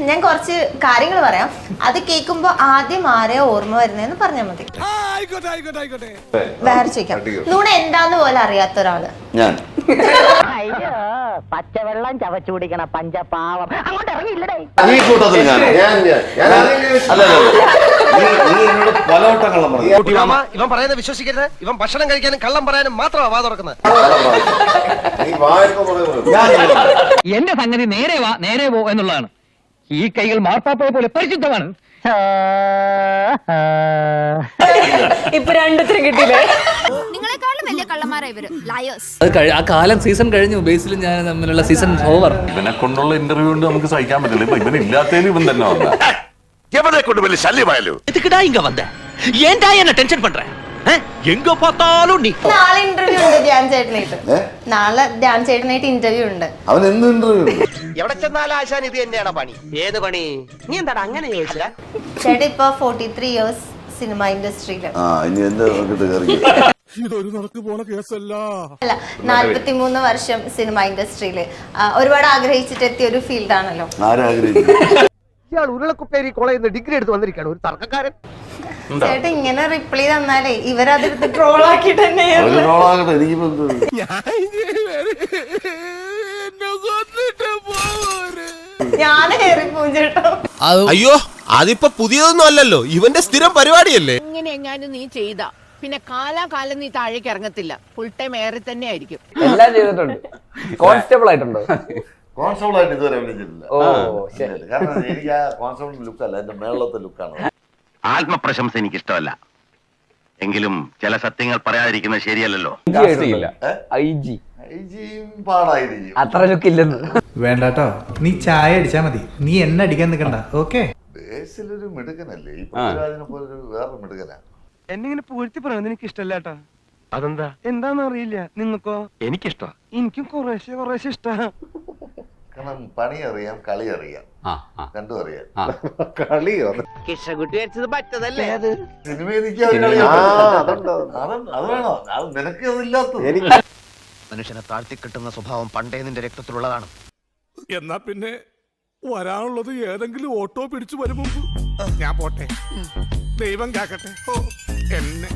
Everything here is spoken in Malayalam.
ഞാൻ കുറച്ച് കാര്യങ്ങൾ പറയാം. അത് കേൾക്കുമ്പോ ആദ്യം ആരെയോ ഓർമ്മ വരുന്നതെന്ന് പറഞ്ഞാൽ മതി. വേറെ ചോദിക്കാം. നുണ എന്താന്ന് പോലെ അറിയാത്ത ഒരാള്. ഞാൻ അയ്യോ പച്ചവെള്ളം ചവച്ചു കുടിക്കണ പഞ്ചപാവം അങ്ങോട്ട് ഇറങ്ങിയില്ലടേ. ഈ കൂട്ടത്തിൽ എന്നോട് പലവട്ടം കള്ളം പറഞ്ഞു. ഇവൻ പറയുന്നത് വിശ്വസിക്കരുത്. ഇവൻ ഭക്ഷണം കഴിക്കാനും കള്ളം പറയാനും മാത്രമാണ് വാ തുറക്കുന്നത്. എന്റെ സംഗതി നേരെ വാ നേരെ പോ എന്നുള്ളതാണ്. ഈ കൈകൾ മാർപ്പാപ്പയെ പോലെ പരിശുദ്ധമാണ്. ഇപ്പൊ രണ്ടുത്തരം കിട്ടിയില്ലേ? നിങ്ങളെക്കാളും വലിയ കള്ളന്മാരാ ഇവര്, ലയേഴ്സ്. ആ കാലം സീസൺ കഴിഞ്ഞു. ബേസിലും ഞാൻ തമ്മിലുള്ള സീസൺ ഓവർ. ഇവനെ കൊണ്ടുള്ള ഇന്റർവ്യൂ കൊണ്ട് നമുക്ക് സഹിക്കാൻ പറ്റില്ല. ഇപ്പൊ ഇവനില്ലാത്തതിൽ ഇവൻ തന്നെ വന്ന എവനെ കൊണ്ട് വലിയ ശല്യമായല്ലോ. എതുക്കിടാ ഇങ്ങ വന്ന ഏൻടാ എന്നെ ടെൻഷൻ പண்றேன் എങ്ക பார்த்தாலும் നീ. നാളെ ഇന്റർവ്യൂ ഉണ്ട് ധ്യാൻ ചേട്ടനായിട്ട്. നാളെ ധ്യാൻ ചേട്ടനായിട്ട് ഇന്റർവ്യൂ ഉണ്ട്. അവൻ എന്ത് ഇന്റർവ്യൂ? എവിടെ ചെന്നാലും ആശാൻ ഇത് തന്നെയാണ് പണി. ഏത് പണി? നീ എന്താടാ അങ്ങനെ ചോദിച്ചാ? ചേട്ടൻ ഇപ്പൊ 43 years സിനിമ ഇൻഡസ്ട്രിയില്. ഇനി എന്താ കയറി ഇതൊരു നടക്ക് പോണ കേസല്ല. അല്ല, 43 വർഷം സിനിമ ഇൻഡസ്ട്രിയില് ഒരുപാട് ആഗ്രഹിച്ചിട്ട് എത്തിയ ഒരു ഫീൽഡ് ആണല്ലോ. ആരാഗ്രഹിച്ചു? ഇയാൾ ഉരുളക്കുപ്പേരി കോളേജിൽ നിന്ന് ഡിഗ്രി എടുത്ത് വന്നിരിക്കുകയാണ്. ഒരു തർക്കക്കാരൻ. ചേട്ടൻ ഇങ്ങനെ റിപ്ലൈ തന്നാലേ ഇവരതെടുത്ത് ട്രോൾ ആക്കിട്ട് തന്നെ ഞാൻ കയറിപ്പോവും ചേട്ടോ. അയ്യോ അതിപ്പോ പുതിയതൊന്നും അല്ലല്ലോ, ഇവന്റെ സ്ഥിരം പരിപാടിയല്ലേ. ഇങ്ങനെ എങ്ങാനും നീ ചെയ്ത പിന്നെ കാലാകാലം നീ താഴേക്ക് ഇറങ്ങത്തില്ല. ഫുൾ ടൈം ഏറെ തന്നെ ആയിരിക്കും. എല്ലാം ചെയ്തിട്ടുണ്ട്. കോൺസ്റ്റബിൾ ആയിട്ടുണ്ടോ? കോൺസ്റ്റബിൾ ആയിട്ട് ഇതുവരെ അഭിനയിച്ചിട്ടില്ല. കാരണം എനിക്ക് ആ കോൺസ്റ്റബിൾ ലുക്കല്ല, എന്റെ മേളത്തെ ലുക്കാണ്. ആത്മപ്രശംസ എനിക്ക് ഇഷ്ടമല്ല. എങ്കിലും ചില സത്യങ്ങൾ പറയാതിരിക്കുന്നത് ശരിയല്ലല്ലോ. പാടായിരിക്കും. അത്ര ലുക്കില്ലെന്ന് വേണ്ടാട്ടോ. നീ ചായ അടിച്ചാ മതി, നീ എന്നെ അടിക്കാൻ നിൽക്കണ്ട. ഓക്കെ, ബേസിലൊരു മിടുക്കനല്ലേ ഈ പൃഥ്വിരാജിനെ പോലെ വേറൊരു മിടുക്കനാ. എന്നിങ്ങനെ പൂഴ്ത്തി പറയുന്നത് എനിക്ക് ഇഷ്ടമല്ലാട്ടാ. അതെന്താ? എന്താന്ന് അറിയില്ല. നിങ്ങൾക്കോ? എനിക്കിഷ്ട. എനിക്കും കുറേശ്ശെ ഇഷ്ട. കാരണം പണി അറിയാം, കളി അറിയാം, രണ്ടും അറിയാം. കിഷകുട്ടി വെച്ചത് പറ്റതല്ലേ അത്? സിനിമയിൽ അത് വേണോ? അത് നിനക്ക് അതില്ലാത്തത്. മനുഷ്യനെ താഴ്ത്തി കിട്ടുന്ന സ്വഭാവം പണ്ടേ നിന്റെ രക്തത്തിലുള്ളതാണ്. എന്നാ പിന്നെ വരാനുള്ളത് ഏതെങ്കിലും ഓട്ടോ പിടിച്ചു വരും മുമ്പ് ഞാൻ പോട്ടെ. ദൈവം കാക്കട്ടെ എന്നെ.